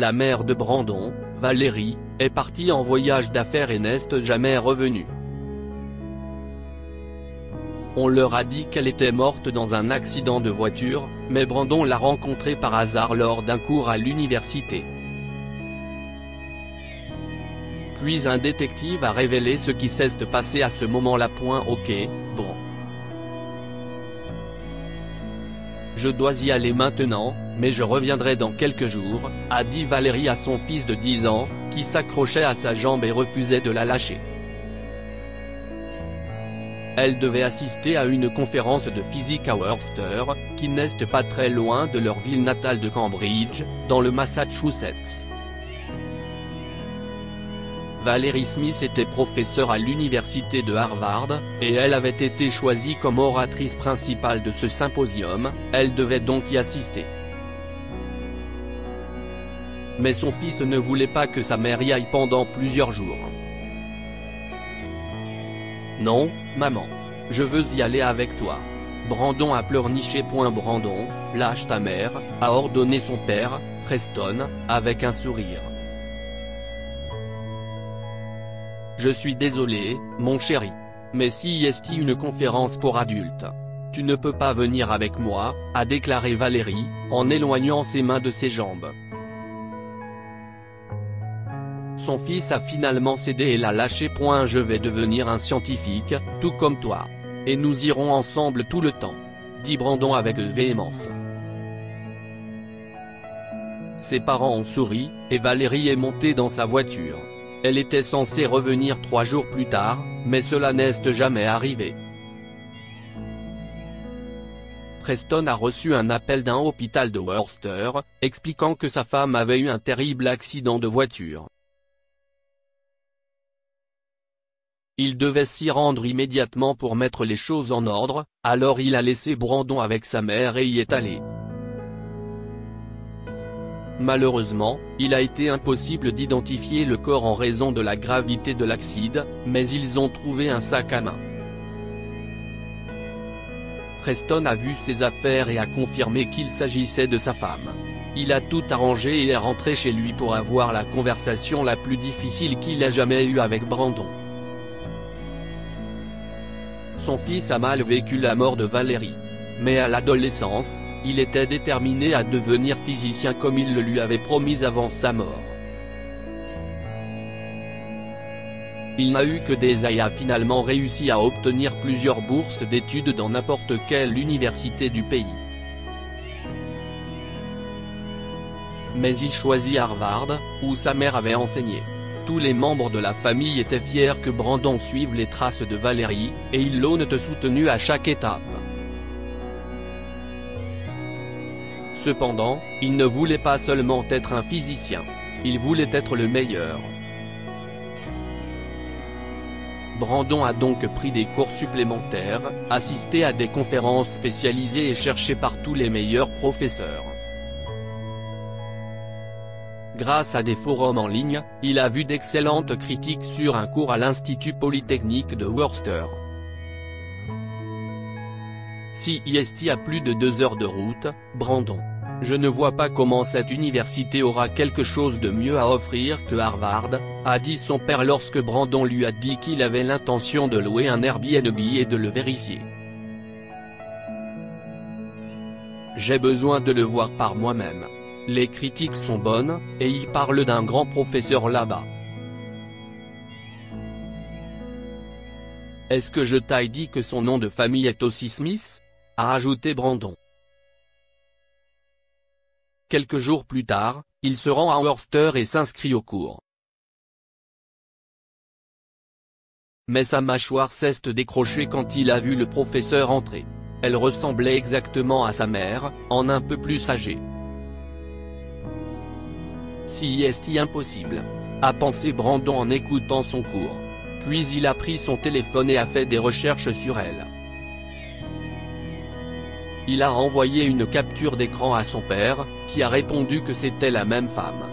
la mère de Brandon, Valérie, est partie en voyage d'affaires et n'est jamais revenue. On leur a dit qu'elle était morte dans un accident de voiture, mais Brandon l'a rencontrée par hasard lors d'un cours à l'université. Puis un détective a révélé ce qui s'est passé à ce moment-là. Ok, bon. Je dois y aller maintenant, mais je reviendrai dans quelques jours, a dit Valérie à son fils de 10 ans, qui s'accrochait à sa jambe et refusait de la lâcher. Elle devait assister à une conférence de physique à Worcester, qui n'est pas très loin de leur ville natale de Cambridge, dans le Massachusetts. Valérie Smith était professeure à l'université de Harvard, et elle avait été choisie comme oratrice principale de ce symposium, elle devait donc y assister. Mais son fils ne voulait pas que sa mère y aille pendant plusieurs jours. Non, maman. Je veux y aller avec toi. Brandon a pleurniché. Brandon, lâche ta mère, a ordonné son père, Preston, avec un sourire. Je suis désolé, mon chéri. Mais si y est une conférence pour adultes. Tu ne peux pas venir avec moi, a déclaré Valérie, en éloignant ses mains de ses jambes. Son fils a finalement cédé et l'a lâché. Je vais devenir un scientifique, tout comme toi. Et nous irons ensemble tout le temps. Dit Brandon avec véhémence. Ses parents ont souri, et Valérie est montée dans sa voiture. Elle était censée revenir 3 jours plus tard, mais cela n'est jamais arrivé. Preston a reçu un appel d'un hôpital de Worcester, expliquant que sa femme avait eu un terrible accident de voiture. Il devait s'y rendre immédiatement pour mettre les choses en ordre, alors il a laissé Brandon avec sa mère et y est allé. Malheureusement, il a été impossible d'identifier le corps en raison de la gravité de l'accident, mais ils ont trouvé un sac à main. Preston a vu ses affaires et a confirmé qu'il s'agissait de sa femme. Il a tout arrangé et est rentré chez lui pour avoir la conversation la plus difficile qu'il ait jamais eue avec Brandon. Son fils a mal vécu la mort de Valérie. Mais à l'adolescence, il était déterminé à devenir physicien comme il le lui avait promis avant sa mort. Il n'a eu que des A et a finalement réussi à obtenir plusieurs bourses d'études dans n'importe quelle université du pays. Mais il choisit Harvard, où sa mère avait enseigné. Tous les membres de la famille étaient fiers que Brandon suive les traces de Valérie, et ils l'ont soutenu à chaque étape. Cependant, il ne voulait pas seulement être un physicien. Il voulait être le meilleur. Brandon a donc pris des cours supplémentaires, assisté à des conférences spécialisées et cherché partout les meilleurs professeurs. Grâce à des forums en ligne, il a vu d'excellentes critiques sur un cours à l'Institut Polytechnique de Worcester. Si IST a plus de 2 heures de route, Brandon. Je ne vois pas comment cette université aura quelque chose de mieux à offrir que Harvard, a dit son père lorsque Brandon lui a dit qu'il avait l'intention de louer un Airbnb et de le vérifier. J'ai besoin de le voir par moi-même. Les critiques sont bonnes, et il parle d'un grand professeur là-bas. Est-ce que je t'ai dit que son nom de famille est aussi Smith? A ajouté Brandon. Quelques jours plus tard, il se rend à Worcester et s'inscrit au cours. Mais sa mâchoire s'est décrochée quand il a vu le professeur entrer. Elle ressemblait exactement à sa mère, en un peu plus âgée. Si est impossible, a pensé Brandon en écoutant son cours. Puis il a pris son téléphone et a fait des recherches sur elle. Il a envoyé une capture d'écran à son père, qui a répondu que c'était la même femme.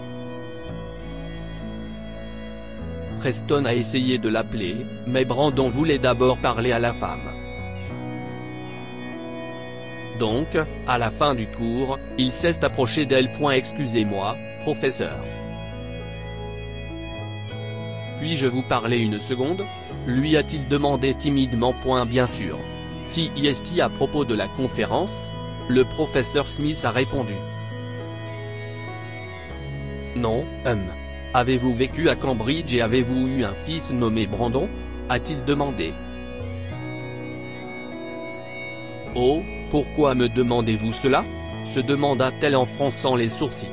Preston a essayé de l'appeler, mais Brandon voulait d'abord parler à la femme. Donc, à la fin du cours, il s'est approché d'elle. Excusez-moi, Professeur. Puis-je vous parler une seconde ? Lui a-t-il demandé timidement. Bien sûr. CIST à propos de la conférence ? Le professeur Smith a répondu. Non. Avez-vous vécu à Cambridge et avez-vous eu un fils nommé Brandon ? A-t-il demandé. Oh, pourquoi me demandez-vous cela ? Se demanda-t-elle en fronçant les sourcils.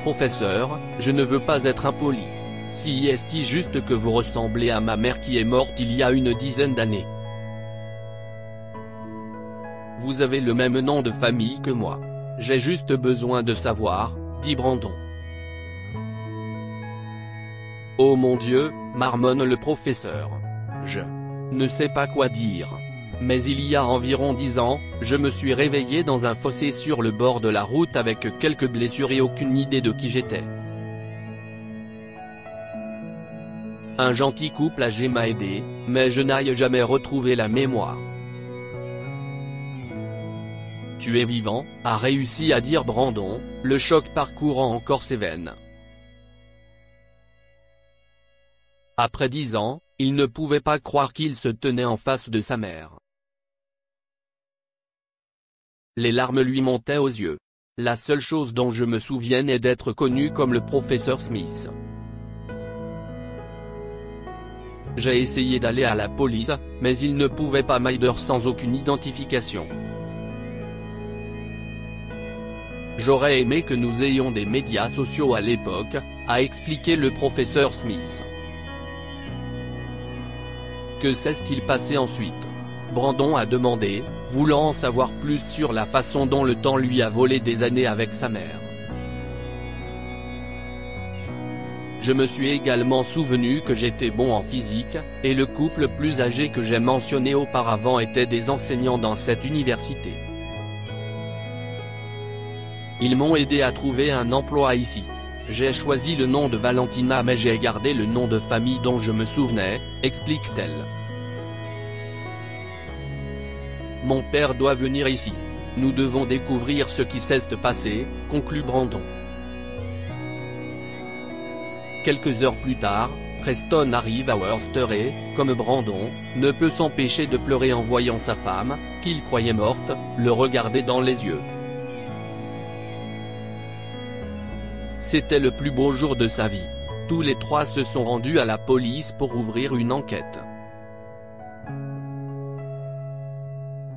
Professeur, je ne veux pas être impoli. CIST juste que vous ressemblez à ma mère qui est morte il y a une dizaine d'années. Vous avez le même nom de famille que moi. J'ai juste besoin de savoir, dit Brandon. Oh mon Dieu, marmonne le professeur. Je ne sais pas quoi dire. Mais il y a environ 10 ans, je me suis réveillé dans un fossé sur le bord de la route avec quelques blessures et aucune idée de qui j'étais. Un gentil couple âgé m'a aidé, mais je n'ai jamais retrouvé la mémoire. Tu es vivant, a réussi à dire Brandon, le choc parcourant encore ses veines. Après 10 ans, il ne pouvait pas croire qu'il se tenait en face de sa mère. Les larmes lui montaient aux yeux. La seule chose dont je me souvienne est d'être connu comme le professeur Smith. J'ai essayé d'aller à la police, mais ils ne pouvaient pas m'aider sans aucune identification. J'aurais aimé que nous ayons des médias sociaux à l'époque, a expliqué le professeur Smith. Que s'est-il passé ensuite ? Brandon a demandé, voulant en savoir plus sur la façon dont le temps lui a volé des années avec sa mère. Je me suis également souvenu que j'étais bon en physique, et le couple plus âgé que j'ai mentionné auparavant était des enseignants dans cette université. Ils m'ont aidé à trouver un emploi ici. J'ai choisi le nom de Valentina mais j'ai gardé le nom de famille dont je me souvenais, explique-t-elle. Mon père doit venir ici. Nous devons découvrir ce qui s'est passé, conclut Brandon. Quelques heures plus tard, Preston arrive à Worcester et, comme Brandon, ne peut s'empêcher de pleurer en voyant sa femme, qu'il croyait morte, le regarder dans les yeux. C'était le plus beau jour de sa vie. Tous les trois se sont rendus à la police pour ouvrir une enquête.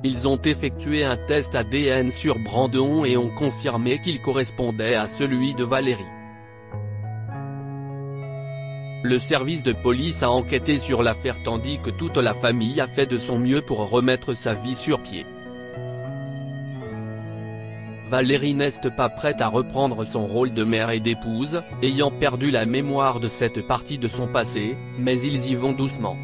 Ils ont effectué un test ADN sur Brandon et ont confirmé qu'il correspondait à celui de Valérie. Le service de police a enquêté sur l'affaire tandis que toute la famille a fait de son mieux pour remettre sa vie sur pied. Valérie n'est pas prête à reprendre son rôle de mère et d'épouse, ayant perdu la mémoire de cette partie de son passé, mais ils y vont doucement.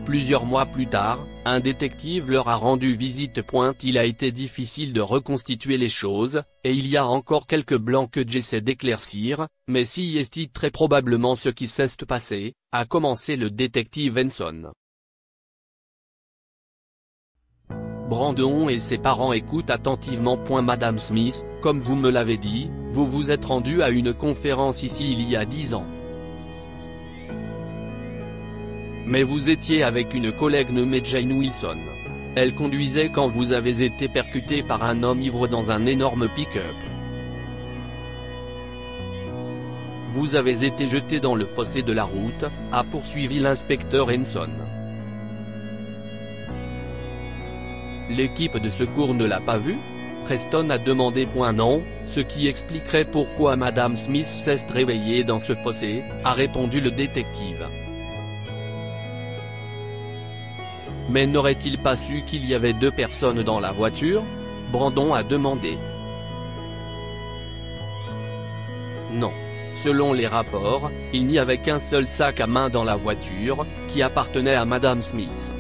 Plusieurs mois plus tard, un détective leur a rendu visite. Il a été difficile de reconstituer les choses, et il y a encore quelques blancs que j'essaie d'éclaircir, mais si est très probablement ce qui s'est passé, a commencé le détective Henson. Brandon et ses parents écoutent attentivement. Madame Smith, comme vous me l'avez dit, vous vous êtes rendu à une conférence ici il y a 10 ans. Mais vous étiez avec une collègue nommée Jane Wilson. Elle conduisait quand vous avez été percuté par un homme ivre dans un énorme pick-up. Vous avez été jeté dans le fossé de la route, a poursuivi l'inspecteur Henson. L'équipe de secours ne l'a pas vu ? Preston a demandé. Non, ce qui expliquerait pourquoi Madame Smith s'est réveillée dans ce fossé, a répondu le détective. Mais n'aurait-il pas su qu'il y avait 2 personnes dans la voiture ? Brandon a demandé. Non. Selon les rapports, il n'y avait qu'un seul sac à main dans la voiture, qui appartenait à Madame Smith.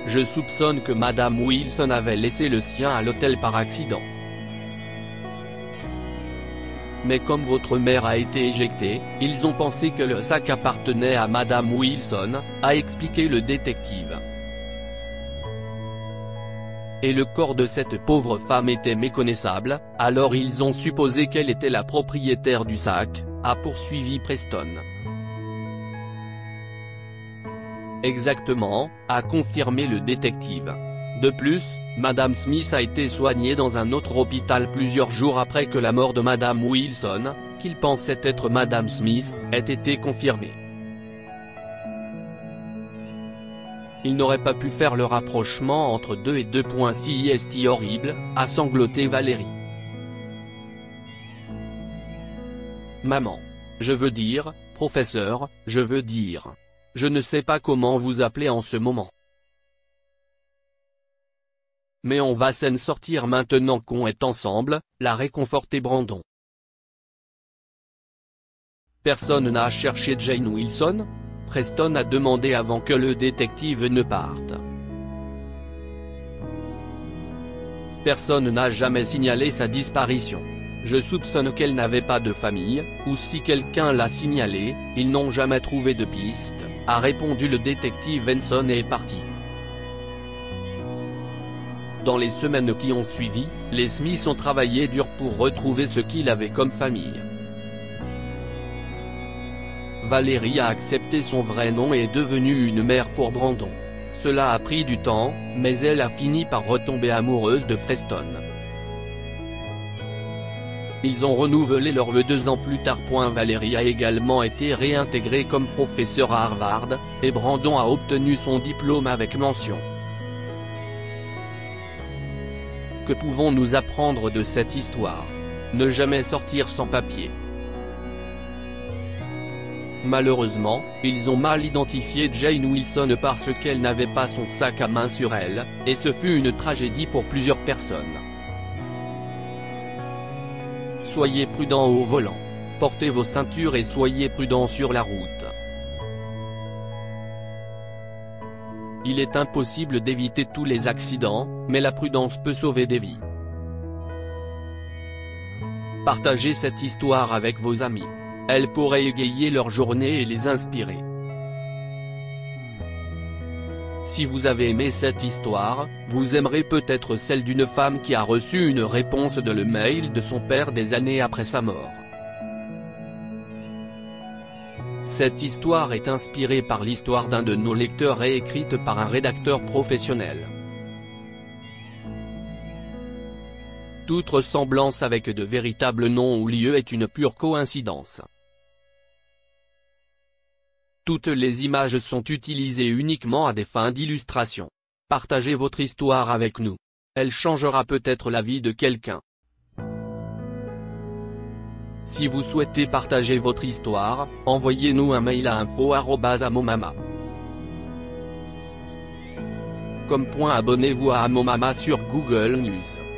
Je soupçonne que Madame Wilson avait laissé le sien à l'hôtel par accident. Mais comme votre mère a été éjectée, ils ont pensé que le sac appartenait à Madame Wilson, a expliqué le détective. et le corps de cette pauvre femme était méconnaissable, alors ils ont supposé qu'elle était la propriétaire du sac, a poursuivi Preston. Exactement, a confirmé le détective. De plus, Madame Smith a été soignée dans un autre hôpital plusieurs jours après que la mort de Madame Wilson, qu'il pensait être Madame Smith, ait été confirmée. Il n'aurait pas pu faire le rapprochement entre deux et deux. C'est horrible, a sangloté Valérie. Maman. Je veux dire, professeur, je veux dire. Je ne sais pas comment vous appeler en ce moment. Mais on va s'en sortir maintenant qu'on est ensemble, l'a réconforté Brandon. Personne n'a cherché Jane Wilson ? Preston a demandé avant que le détective ne parte. Personne n'a jamais signalé sa disparition. Je soupçonne qu'elle n'avait pas de famille, ou si quelqu'un l'a signalé, ils n'ont jamais trouvé de piste, a répondu le détective Henson et est parti. Dans les semaines qui ont suivi, les Smiths ont travaillé dur pour retrouver ce qu'ils avaient comme famille. Valérie a accepté son vrai nom et est devenue une mère pour Brandon. Cela a pris du temps, mais elle a fini par retomber amoureuse de Preston. Ils ont renouvelé leurs vœux 2 ans plus tard. Valérie a également été réintégrée comme professeur à Harvard, et Brandon a obtenu son diplôme avec mention. Que pouvons-nous apprendre de cette histoire ? Ne jamais sortir sans papier. Malheureusement, ils ont mal identifié Jane Wilson parce qu'elle n'avait pas son sac à main sur elle, et ce fut une tragédie pour plusieurs personnes. Soyez prudents au volant. Portez vos ceintures et soyez prudents sur la route. Il est impossible d'éviter tous les accidents, mais la prudence peut sauver des vies. Partagez cette histoire avec vos amis. Elle pourrait égayer leur journée et les inspirer. Si vous avez aimé cette histoire, vous aimerez peut-être celle d'une femme qui a reçu une réponse de le mail de son père des années après sa mort. Cette histoire est inspirée par l'histoire d'un de nos lecteurs et écrite par un rédacteur professionnel. Toute ressemblance avec de véritables noms ou lieux est une pure coïncidence. Toutes les images sont utilisées uniquement à des fins d'illustration. Partagez votre histoire avec nous. Elle changera peut-être la vie de quelqu'un. Si vous souhaitez partager votre histoire, envoyez-nous un mail à info@amomama.com. Abonnez-vous à Amomama sur Google News.